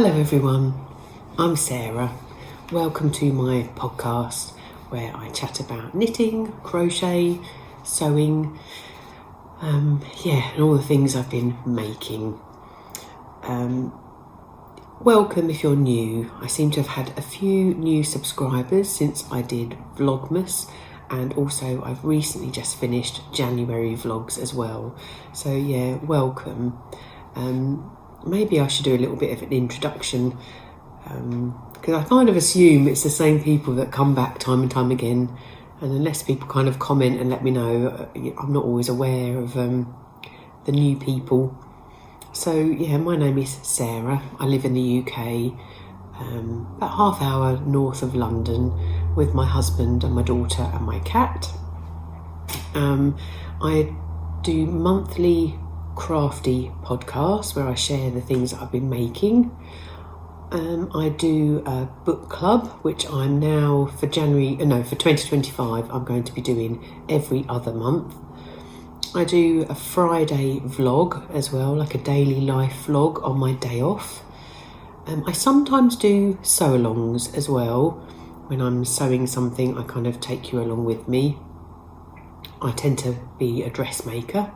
Hello everyone, I'm Sarah. Welcome to my podcast where I chat about knitting, crochet, sewing, and all the things I've been making. Welcome if you're new. I seem to have had a few new subscribers since I did Vlogmas, and also I've recently just finished January vlogs as well. So yeah, welcome. Maybe I should do a little bit of an introduction, because I kind of assume it's the same people that come back time and time again, and unless people kind of comment and let me know, I'm not always aware of the new people. So yeah, my name is Sarah. I live in the UK, about half hour north of London, with my husband and my daughter and my cat. I do monthly crafty podcasts where I share the things that I've been making. I do a book club, which I'm now for 2025 I'm going to be doing every other month. I do a Friday vlog as well, like a daily life vlog on my day off. I sometimes do sew-alongs as well. When I'm sewing something, I kind of take you along with me. I tend to be a dressmaker.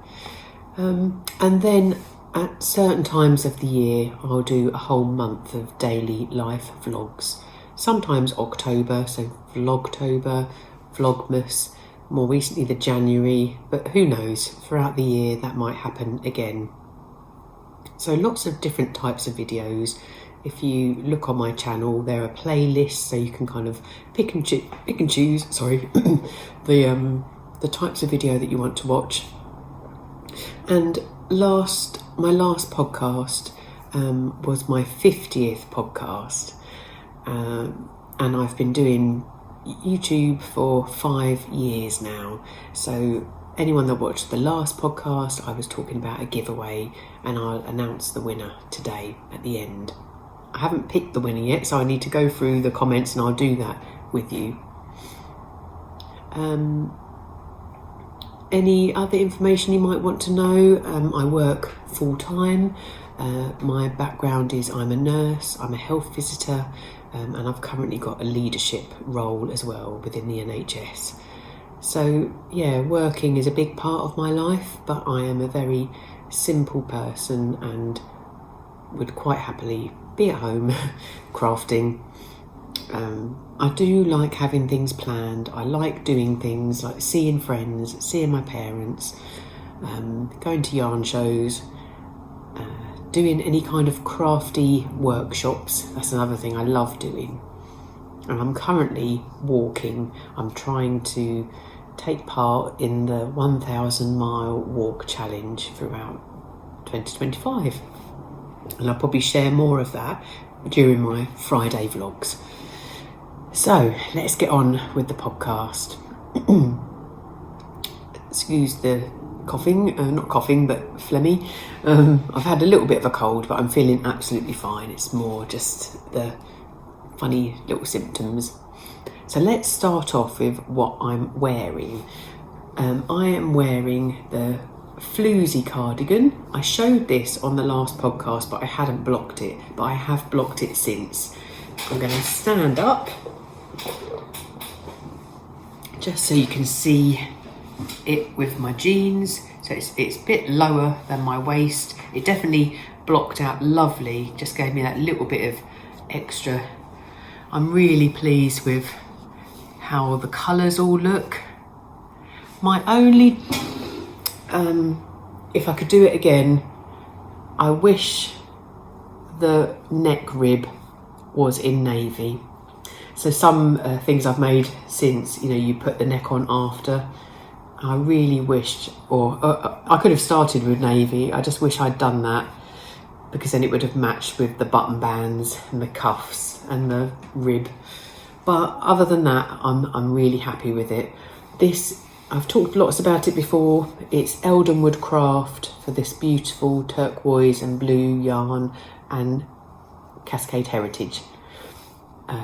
And then at certain times of the year, I'll do a whole month of daily life vlogs. Sometimes October, so Vlogtober, Vlogmas, more recently the January, but who knows, throughout the year that might happen again. So lots of different types of videos. If you look on my channel, there are playlists, so you can kind of pick and choose the types of video that you want to watch. And my last podcast was my 50th podcast, and I've been doing YouTube for 5 years now. So anyone that watched the last podcast, I was talking about a giveaway, and I'll announce the winner today at the end. I haven't picked the winner yet, so I need to go through the comments, and I'll do that with you. Any other information you might want to know? I work full-time. My background is I'm a nurse, I'm a health visitor, and I've currently got a leadership role as well within the NHS. So yeah, working is a big part of my life, but I am a very simple person and would quite happily be at home crafting. I do like having things planned. I like doing things like seeing friends, seeing my parents, going to yarn shows, doing any kind of crafty workshops. That's another thing I love doing. And I'm currently walking. I'm trying to take part in the 1,000 mile walk challenge throughout 2025. And I'll probably share more of that during my Friday vlogs. So let's get on with the podcast. Excuse the coughing, not coughing, but phlegmy. I've had a little bit of a cold, but I'm feeling absolutely fine. It's more just the funny little symptoms. So let's start off with what I'm wearing. I am wearing the Floozy cardigan. I showed this on the last podcast, but I hadn't blocked it, but I have blocked it since. I'm going to stand up just so you can see it with my jeans. So it's a bit lower than my waist. It definitely blocked out lovely, just gave me that little bit of extra. I'm really pleased with how the colours all look. My only if I could do it again, I wish the neck rib was in navy. So some things I've made since, you put the neck on after. I really wished, or I could have started with navy. I just wish I'd done that, because then it would have matched with the button bands and the cuffs and the rib. But other than that, I'm really happy with it. This, I've talked lots about it before. It's Eldenwood Craft for this beautiful turquoise and blue yarn, and Cascade Heritage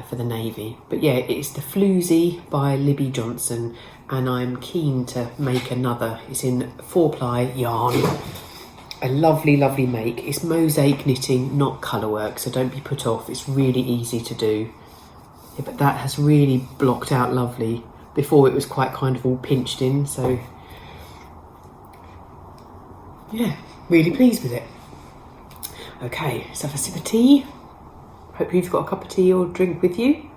for the navy. But yeah, it's the Floozy by Libby Jonson, and I'm keen to make another. It's in 4-ply yarn, a lovely, lovely make. It's mosaic knitting, not colour work, so don't be put off. It's really easy to do. Yeah, but that has really blocked out lovely. Before it was quite kind of all pinched in, so yeah, really pleased with it. Okay, let's have a sip of tea. Hope you've got a cup of tea or drink with you.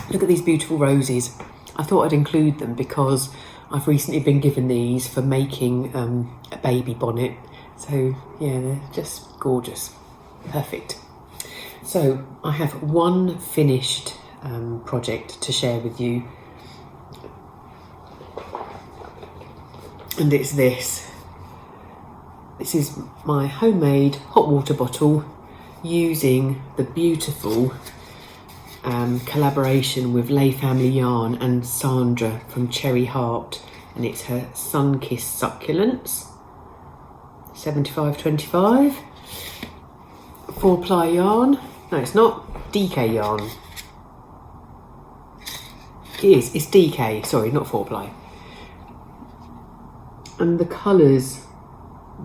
Look at these beautiful roses. I thought I'd include them because I've recently been given these for making a baby bonnet. So yeah, they're just gorgeous. Perfect. So I have one finished project to share with you. And it's this. This is my homemade hot water bottle using the beautiful collaboration with Lay Family Yarn and Sandra from Cherry Heart, and it's her Sunkissed Succulents 75/25 4-ply yarn. No, it's not DK yarn. It is, it's DK, sorry, not 4-ply. And the colours,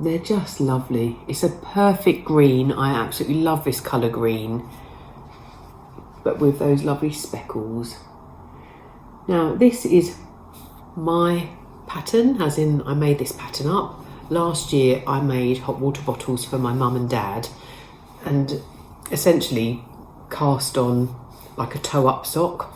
they're just lovely. It's a perfect green. I absolutely love this colour green, but with those lovely speckles. Now this is my pattern, as in I made this pattern up. Last year I made hot water bottles for my mum and dad and essentially cast on like a toe up sock.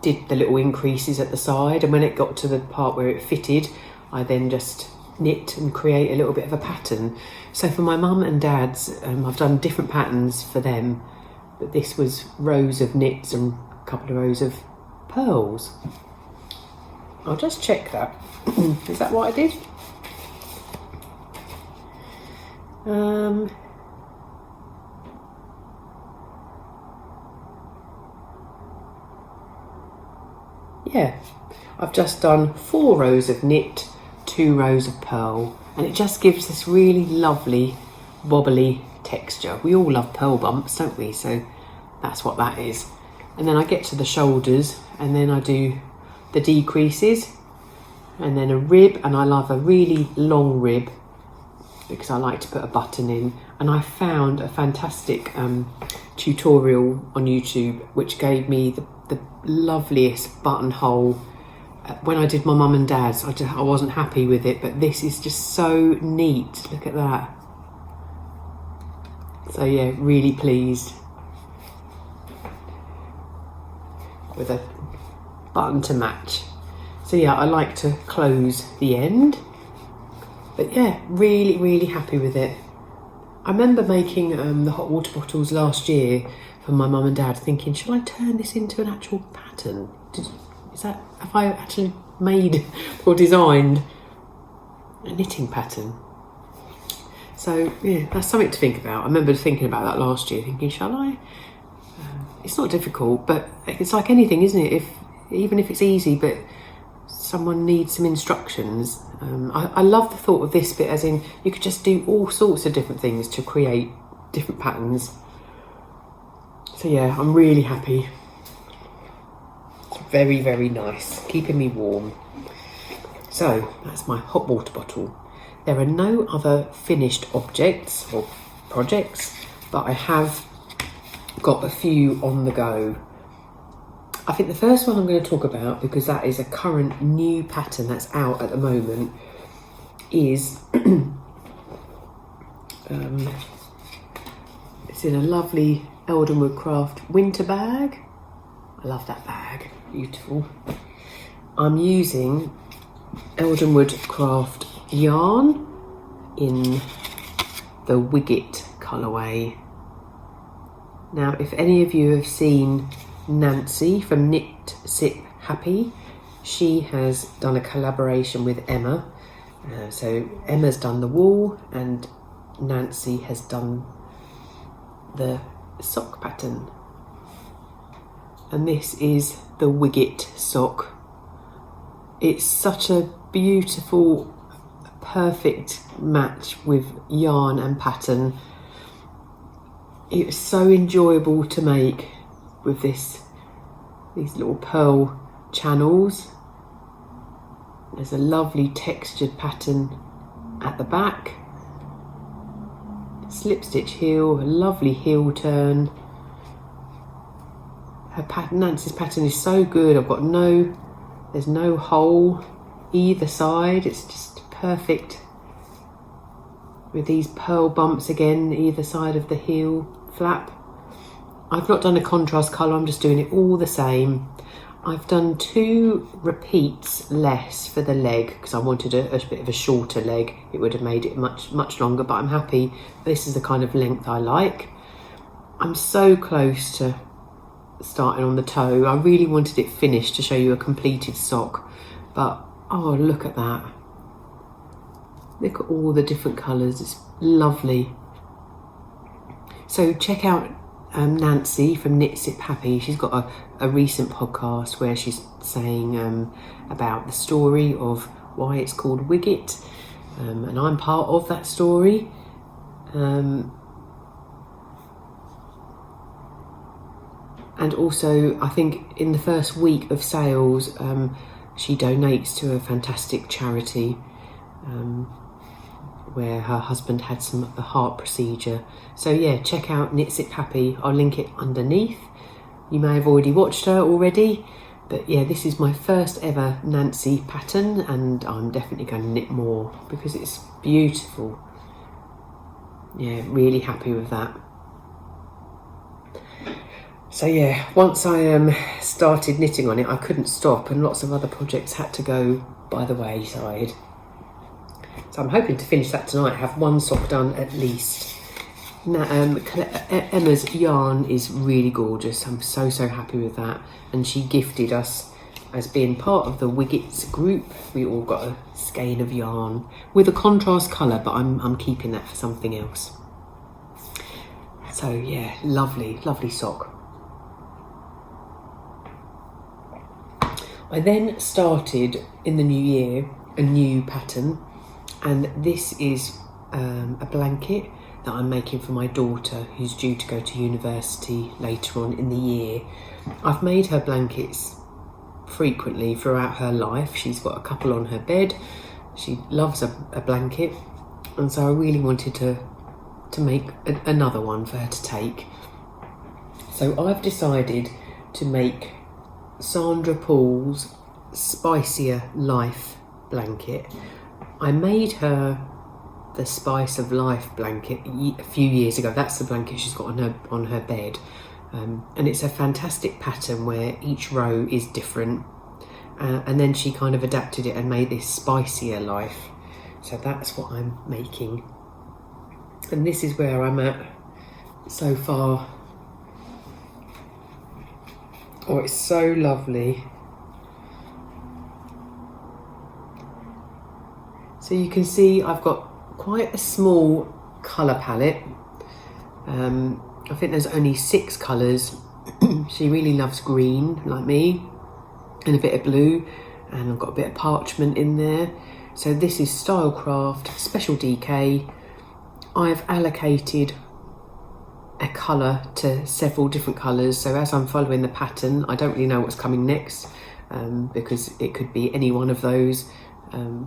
Did the little increases at the side, and when it got to the part where it fitted, I then just knit and create a little bit of a pattern. So for my mum and dad's, I've done different patterns for them, but this was rows of knits and a couple of rows of pearls. I'll just check that. Is that what I did? Yeah, I've just done 4 rows of knit, 2 rows of pearl, and it just gives this really lovely wobbly texture. We all love pearl bumps, don't we? So that's what that is. And then I get to the shoulders and then I do the decreases and then a rib, and I love a really long rib because I like to put a button in. And I found a fantastic tutorial on YouTube which gave me the loveliest buttonhole. When I did my mum and dad's, I wasn't happy with it, but this is just so neat. Look at that. So yeah, really pleased with a button to match. So yeah, I like to close the end, but yeah, really, really happy with it. I remember making the hot water bottles last year for my mum and dad, thinking, should I turn this into an actual pattern? Have I actually made or designed a knitting pattern? So yeah, that's something to think about. I remember thinking about that last year, thinking, shall I? It's not difficult, but it's like anything, isn't it? Even if it's easy, but someone needs some instructions. I love the thought of this bit, as in you could just do all sorts of different things to create different patterns. So yeah, I'm really happy. It's very, very nice, keeping me warm. So that's my hot water bottle. There are no other finished objects or projects, but I have got a few on the go. I think the first one I'm going to talk about, because that is a current new pattern that's out at the moment, is it's in a lovely Eldenwood Craft winter bag. I love that bag, beautiful. I'm using Eldenwood Craft yarn in the Wigget colourway. Now, if any of you have seen Nancy from Knit Sip Happy, she has done a collaboration with Emma. So Emma's done the wool and Nancy has done the sock pattern. And this is the Wigget sock. It's such a beautiful, perfect match with yarn and pattern. It's so enjoyable to make with these little pearl channels. There's a lovely textured pattern at the back. Slip stitch heel, a lovely heel turn. Her pattern, Nancy's pattern is so good. There's no hole either side. It's just perfect with these pearl bumps again either side of the heel flap. I've not done a contrast colour, I'm just doing it all the same. I've done 2 repeats less for the leg because I wanted a bit of a shorter leg. It would have made it much longer, but I'm happy. This is the kind of length I like. I'm so close to starting on the toe. I really wanted it finished to show you a completed sock, but oh, look at that. Look at all the different colours. It's lovely. So check out Nancy from Knit Sip Happy. She's got a recent podcast where she's saying about the story of why it's called Wigget, and I'm part of that story. And also, I think in the first week of sales, she donates to a fantastic charity where her husband had a heart procedure. So yeah, check out Knit Sip Happy. I'll link it underneath. You may have already watched her already, but yeah, this is my first ever Nancy pattern, and I'm definitely going to knit more because it's beautiful. Yeah, really happy with that. So yeah, once I started knitting on it, I couldn't stop, and lots of other projects had to go by the wayside. So I'm hoping to finish that tonight, have one sock done at least. Now, Emma's yarn is really gorgeous. I'm so happy with that. And she gifted us, as being part of the Wigget's group, we all got a skein of yarn with a contrast colour, but I'm keeping that for something else. So yeah, lovely sock. I then started in the new year a new pattern, and this is a blanket that I'm making for my daughter who's due to go to university later on in the year. I've made her blankets frequently throughout her life. She's got a couple on her bed. She loves a blanket, and so I really wanted to make another one for her to take. So I've decided to make Sandra Paul's Spicier Life blanket. I made her the Spice of Life blanket a few years ago. That's the blanket she's got on her bed, and it's a fantastic pattern where each row is different, and then she kind of adapted it and made this Spicier Life. So that's what I'm making, and this is where I'm at so far. Oh, it's so lovely. So you can see I've got quite a small colour palette. I think there's only 6 colours. She really loves green, like me, and a bit of blue, and I've got a bit of parchment in there. So this is Stylecraft Special DK. I've allocated a colour to several different colours, so as I'm following the pattern, I don't really know what's coming next, because it could be any one of those.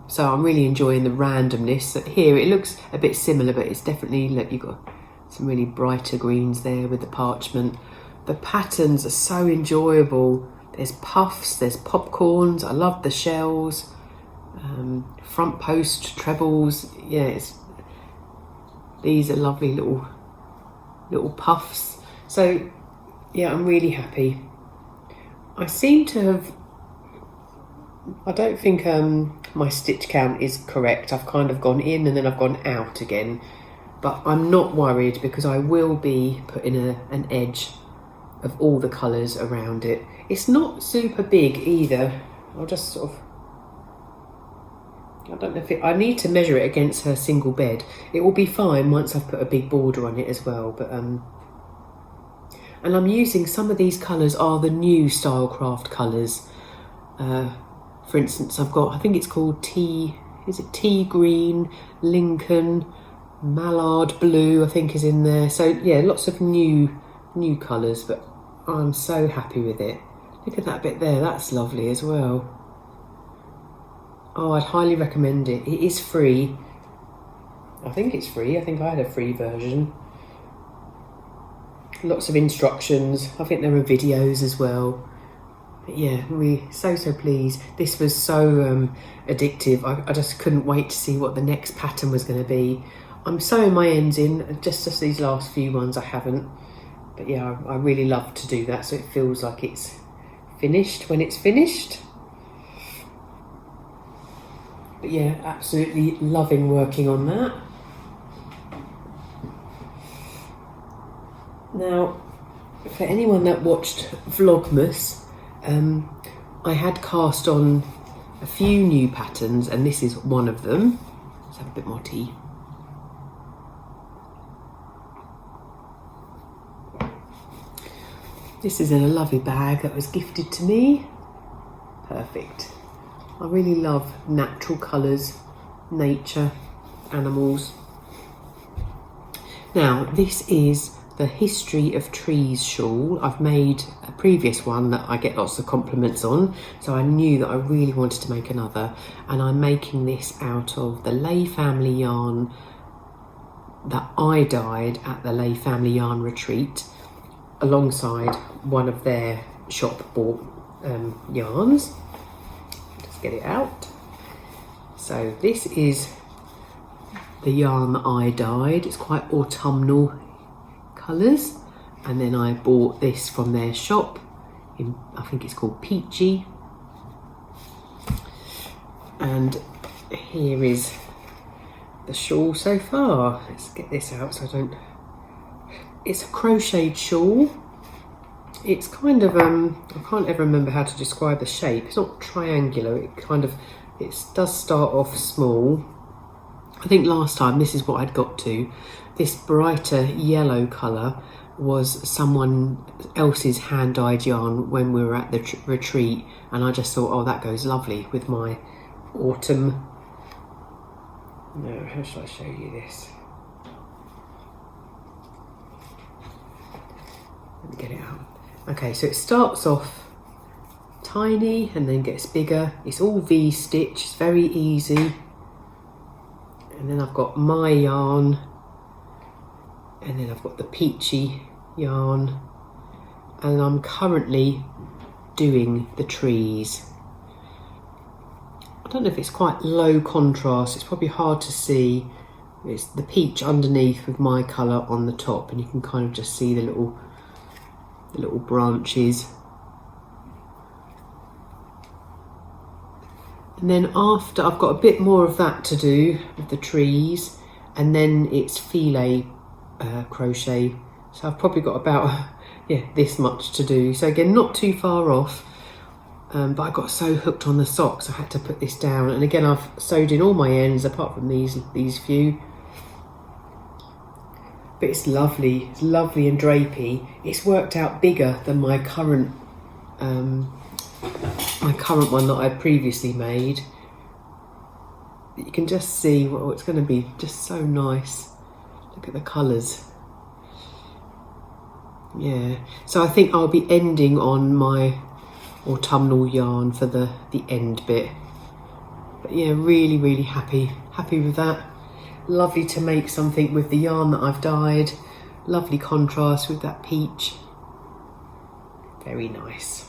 So I'm really enjoying the randomness. Here it looks a bit similar, but it's definitely, look, you've got some really brighter greens there with the parchment. The patterns are so enjoyable. There's puffs, there's popcorns, I love the shells, front post trebles. Yeah, these are lovely little puffs. So yeah, I'm really happy. I seem to have, I don't think my stitch count is correct. I've kind of gone in and then I've gone out again, but I'm not worried because I will be putting an edge of all the colours around it. It's not super big either. I'll just sort of, I don't know if I need to measure it against her single bed. It will be fine once I've put a big border on it as well, but and I'm using some of these colours are the new Stylecraft colours. For instance, I've got, I think it's called tea green, Lincoln, mallard blue, I think is in there. So yeah, lots of new colours, but I'm so happy with it. Look at that bit there, that's lovely as well. Oh, I'd highly recommend it. It is free. I think it's free. I think I had a free version. Lots of instructions. I think there are videos as well. But yeah, we're so pleased. This was so addictive. I just couldn't wait to see what the next pattern was going to be. I'm sewing my ends in, just these last few ones I haven't. But yeah, I really love to do that, so it feels like it's finished when it's finished. But yeah, absolutely loving working on that. Now, for anyone that watched Vlogmas, I had cast on a few new patterns, and this is one of them. Let's have a bit more tea. This is in a lovely bag that was gifted to me. Perfect. I really love natural colours, nature, animals. Now, this is the History of Trees shawl. I've made a previous one that I get lots of compliments on, so I knew that I really wanted to make another, and I'm making this out of the Lay family yarn that I dyed at the Lay family yarn retreat, alongside one of their shop bought yarns. Just get it out. So this is the yarn that I dyed. It's quite autumnal colours, and then I bought this from their shop in, I think it's called Peachy, and here is the shawl so far. Let's get this out so I don't. It's a crocheted shawl. It's kind of I can't ever remember how to describe the shape. It's not triangular. It does start off small. I think last time, this is what I'd got to. This brighter yellow colour was someone else's hand-dyed yarn when we were at the retreat, and I just thought, oh, that goes lovely with my autumn. No, how shall I show you this? Let me get it out. Okay, so it starts off tiny and then gets bigger. It's all V-stitch, it's very easy. And then I've got my yarn, and then I've got the Peachy yarn, and I'm currently doing the trees. I don't know if it's quite low contrast, it's probably hard to see. It's the peach underneath with my colour on the top, and you can kind of just see the little branches. And then after, I've got a bit more of that to do with the trees, and then it's filet crochet. So I've probably got about this much to do. So again, not too far off, but I got so hooked on the socks I had to put this down. And again, I've sewed in all my ends apart from these few. But it's lovely and drapey. It's worked out bigger than my current one that I previously made. But you can just see what it's going to be, just so nice. Look at the colours. Yeah, so I think I'll be ending on my autumnal yarn for the end bit. But yeah, really happy with that. Lovely to make something with the yarn that I've dyed. Lovely contrast with that peach. Very nice.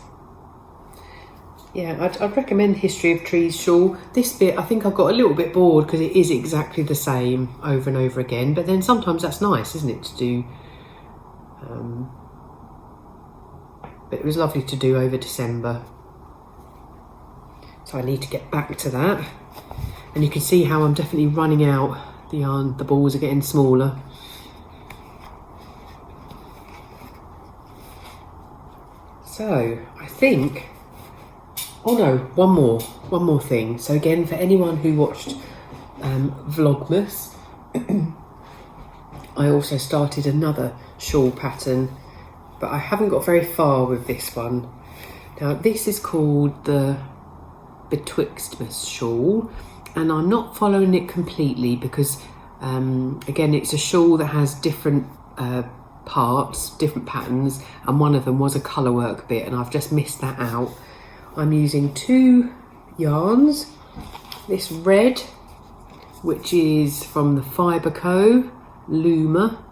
Yeah, I'd recommend History of Trees shawl. This bit, I think I got a little bit bored because it is exactly the same over and over again. But then sometimes that's nice, isn't it, to do? But it was lovely to do over December. So I need to get back to that. And you can see how I'm definitely running out. The yarn, the balls are getting smaller. So I think, oh no, one more thing. So again, for anyone who watched Vlogmas, I also started another shawl pattern, but I haven't got very far with this one. Now this is called the Betwixtmas Shawl, and I'm not following it completely because again, it's a shawl that has different parts, different patterns, and one of them was a colour work bit, and I've just missed that out. I'm using 2 yarns. this red, which is from the Fibre Co, Luma,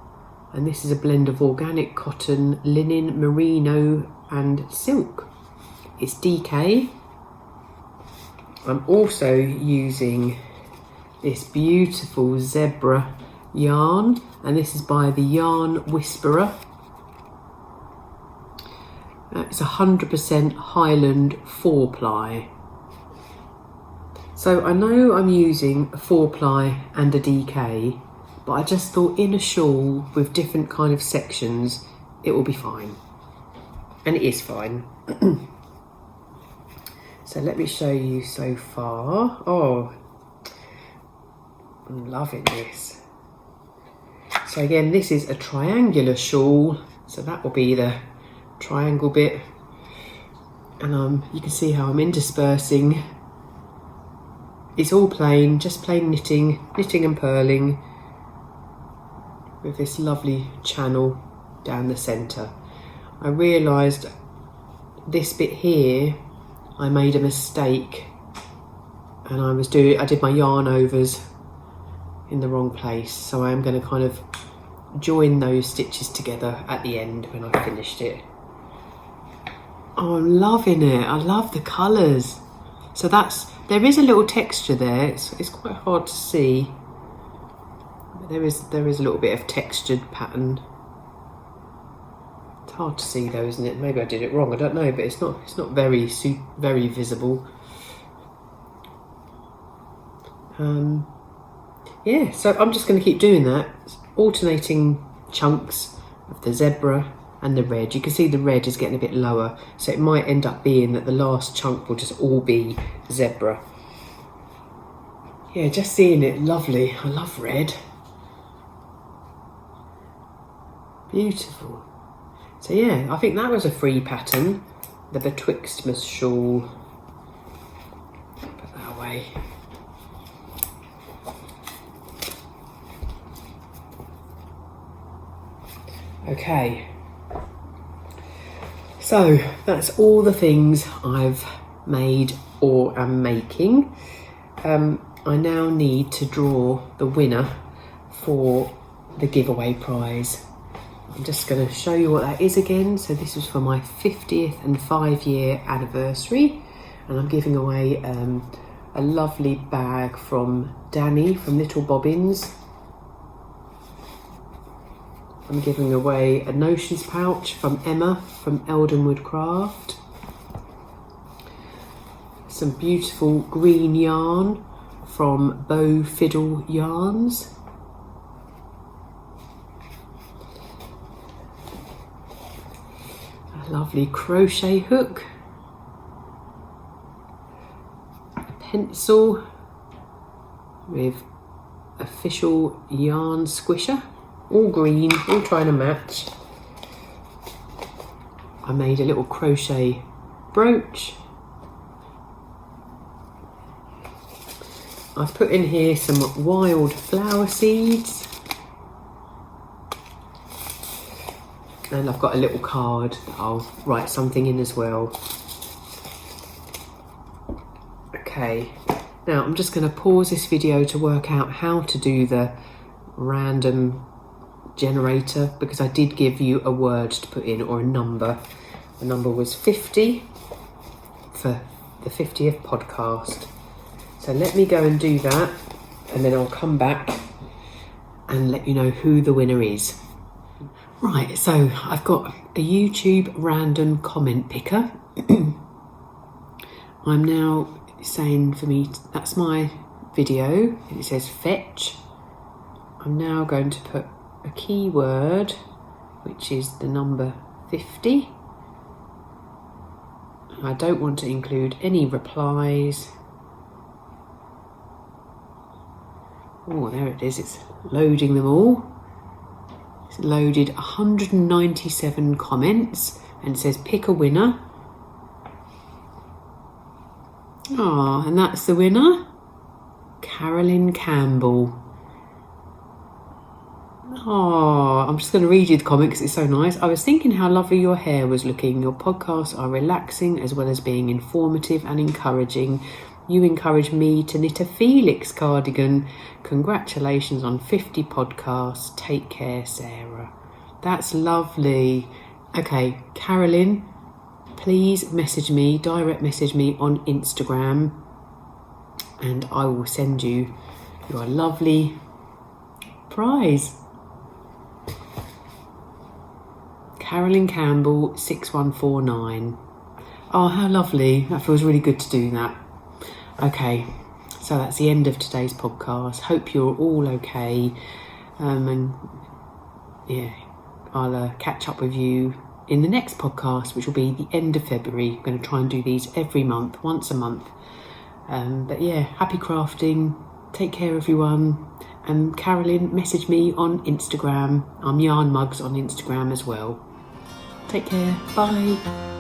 and this is a blend of organic cotton, linen, merino and silk. It's DK. I'm also using this beautiful zebra yarn, and this is by the Yarn Whisperer. It's 100% Highland 4-ply. So I know I'm using a 4-ply and a DK, but I just thought in a shawl with different kind of sections, it will be fine. And it is fine. So let me show you so far. Oh, I'm loving this. So again, this is a triangular shawl. So that will be the triangle bit. And you can see how I'm interspersing. It's all plain, just plain knitting and purling with this lovely channel down the centre. I realised this bit here, I made a mistake, and I did my yarn overs in the wrong place, so I am going to kind of join those stitches together at the end when I've finished it. Oh, I'm loving it. I love the colours. So there is a little texture there. It's quite hard to see. But there is a little bit of textured pattern. It's hard to see though, isn't it? Maybe I did it wrong. I don't know, but it's not very visible. Yeah, so I'm just going to keep doing that, alternating chunks of the zebra and the red. You can see the red is getting a bit lower, so it might end up being that the last chunk will just all be zebra. Yeah, just seeing it, lovely. I love red. Beautiful. So yeah, I think that was a free pattern, the Betwixtmas Shawl. Put that away. Okay, so that's all the things I've made or am making. I now need to draw the winner for the giveaway prize. I'm just going to show you what that is again. So this was for my 50th and 5-year anniversary, and I'm giving away a lovely bag from Danny from Little Bobbins. I'm giving away a notions pouch from Emma from Eldenwood Craft. Some beautiful green yarn from Bow Fiddle Yarns. A lovely crochet hook. A pencil with official yarn squisher. All green, all trying to match. I made a little crochet brooch. I've put in here some wild flower seeds. And I've got a little card that I'll write something in as well. Okay, now I'm just going to pause this video to work out how to do the random generator, because I did give you a word to put in, or a number. The number was 50 for the 50th podcast. So let me go and do that, and then I'll come back and let you know who the winner is. Right, so I've got a YouTube random comment picker. I'm now saying for me, that's my video, and it says fetch. I'm now going to put a keyword, which is the number 50. I don't want to include any replies. Oh, there it is, it's loading them all. It's loaded 197 comments and it says pick a winner. Ah, and that's the winner, Carolyn Campbell. Oh, I'm just going to read you the comment because it's so nice. I was thinking how lovely your hair was looking. Your podcasts are relaxing as well as being informative and encouraging. You encouraged me to knit a Felix cardigan. Congratulations on 50 podcasts. Take care, Sarah. That's lovely. Okay, Carolyn, please direct message me on Instagram, and I will send you your lovely prize. Carolyn Campbell 6149. Oh, how lovely. That feels really good to do that. Okay, so that's the end of today's podcast. Hope you're all okay. And yeah, I'll catch up with you in the next podcast, which will be the end of February. I'm going to try and do these every month, once a month. But yeah, happy crafting. Take care, everyone. And Carolyn, message me on Instagram. I'm Yarnmugs on Instagram as well. Take care. Bye.